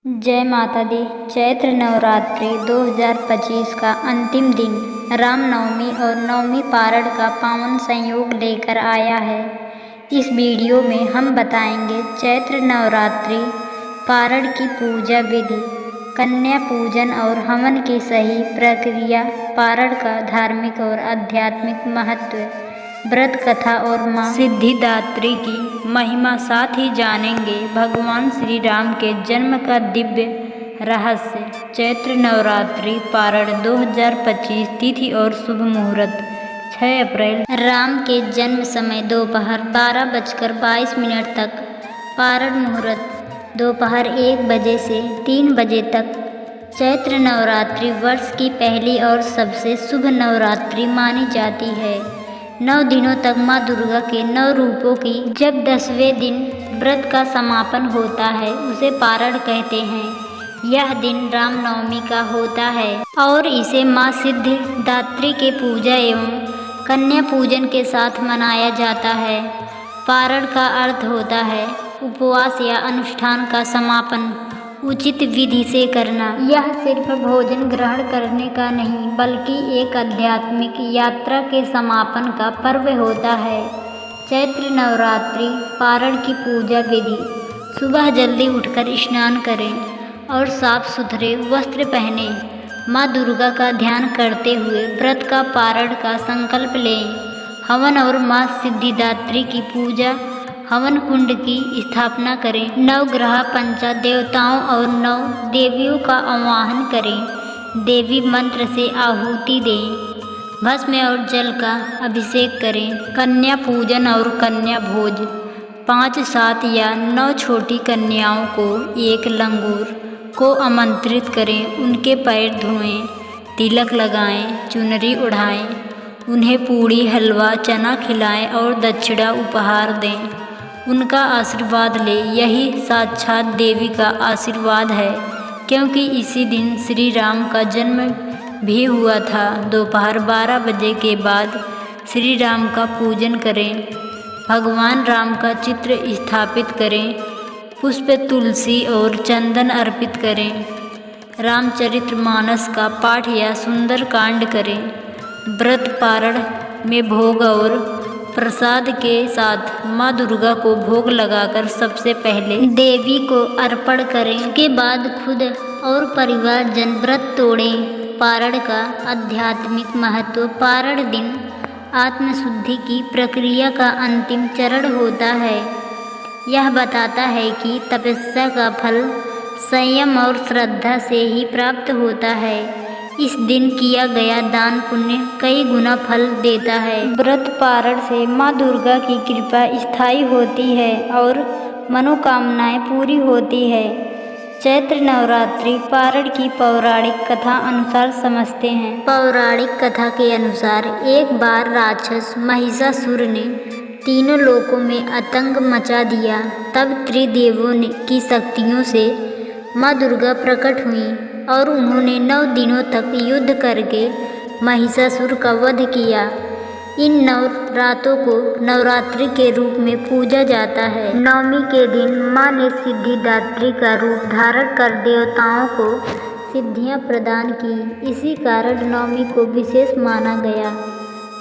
जय माता दी। चैत्र नवरात्रि 2025 का अंतिम दिन रामनवमी और नवमी पारण का पावन संयोग लेकर आया है। इस वीडियो में हम बताएंगे चैत्र नवरात्रि पारण की पूजा विधि, कन्या पूजन और हवन की सही प्रक्रिया, पारण का धार्मिक और आध्यात्मिक महत्व, व्रत कथा और मां सिद्धिदात्री की महिमा, साथ ही जानेंगे भगवान श्री राम के जन्म का दिव्य रहस्य। चैत्र नवरात्रि पारण 2025 तिथि और शुभ मुहूर्त 6 अप्रैल। राम के जन्म समय दोपहर 12:22 तक, पारण मुहूर्त दोपहर 1 बजे से 3 बजे तक। चैत्र नवरात्रि वर्ष की पहली और सबसे शुभ नवरात्रि मानी जाती है। 9 दिनों तक माँ दुर्गा के 9 रूपों की जब 10वें दिन व्रत का समापन होता है उसे पारण कहते हैं। यह दिन रामनवमी का होता है और इसे माँ सिद्धिदात्री के पूजा एवं कन्या पूजन के साथ मनाया जाता है। पारण का अर्थ होता है उपवास या अनुष्ठान का समापन उचित विधि से करना। यह सिर्फ भोजन ग्रहण करने का नहीं बल्कि एक आध्यात्मिक यात्रा के समापन का पर्व होता है। चैत्र नवरात्रि पारण की पूजा विधि: सुबह जल्दी उठकर स्नान करें और साफ सुथरे वस्त्र पहने। माँ दुर्गा का ध्यान करते हुए व्रत का पारण का संकल्प लें। हवन और माँ सिद्धिदात्री की पूजा, हवन कुंड की स्थापना करें। नवग्रह पंचा देवताओं और 9 देवियों का आवाहन करें। देवी मंत्र से आहुति दें। भस्म और जल का अभिषेक करें। कन्या पूजन और कन्या भोज: 5, 7 या 9 छोटी कन्याओं को एक लंगूर को आमंत्रित करें। उनके पैर धोएं, तिलक लगाएं, चुनरी उड़ाएं, उन्हें पूड़ी, हलवा, चना खिलाएं और दक्षिणा उपहार दें। उनका आशीर्वाद ले। यही साक्षात देवी का आशीर्वाद है, क्योंकि इसी दिन श्री राम का जन्म भी हुआ था। दोपहर 12 बजे के बाद श्री राम का पूजन करें। भगवान राम का चित्र स्थापित करें। पुष्प, तुलसी और चंदन अर्पित करें। रामचरितमानस का पाठ या सुंदर कांड करें। व्रत पारण में भोग और प्रसाद के साथ माँ दुर्गा को भोग लगाकर सबसे पहले देवी को अर्पण करें। उसके बाद खुद और परिवारजन व्रत तोड़ें। पारण का आध्यात्मिक महत्व: पारण दिन आत्मशुद्धि की प्रक्रिया का अंतिम चरण होता है। यह बताता है कि तपस्या का फल संयम और श्रद्धा से ही प्राप्त होता है। इस दिन किया गया दान पुण्य कई गुना फल देता है। व्रत पारण से माँ दुर्गा की कृपा स्थायी होती है और मनोकामनाएं पूरी होती है। चैत्र नवरात्रि पारण की पौराणिक कथा अनुसार समझते हैं। पौराणिक कथा के अनुसार एक बार राक्षस महिषासुर ने तीनों लोकों में आतंक मचा दिया। तब त्रिदेवों की शक्तियों से माँ दुर्गा प्रकट हुई और उन्होंने 9 दिनों तक युद्ध करके महिषासुर का वध किया। इन नवरात्रों को नवरात्रि के रूप में पूजा जाता है। नवमी के दिन माँ ने सिद्धिदात्री का रूप धारण कर देवताओं को सिद्धियां प्रदान की। इसी कारण नवमी को विशेष माना गया।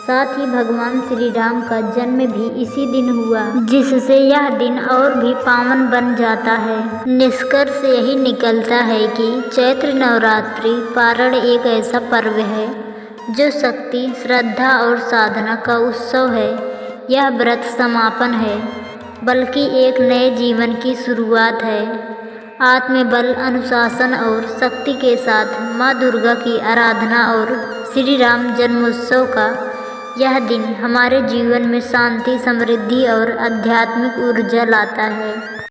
साथ ही भगवान श्री राम का जन्म भी इसी दिन हुआ, जिससे यह दिन और भी पावन बन जाता है। निष्कर्ष यही निकलता है कि चैत्र नवरात्रि पारण एक ऐसा पर्व है जो शक्ति, श्रद्धा और साधना का उत्सव है। यह व्रत समापन है, बल्कि एक नए जीवन की शुरुआत है। आत्मबल, अनुशासन और शक्ति के साथ माँ दुर्गा की आराधना और श्री राम जन्मोत्सव का यह दिन हमारे जीवन में शांति, समृद्धि और आध्यात्मिक ऊर्जा लाता है।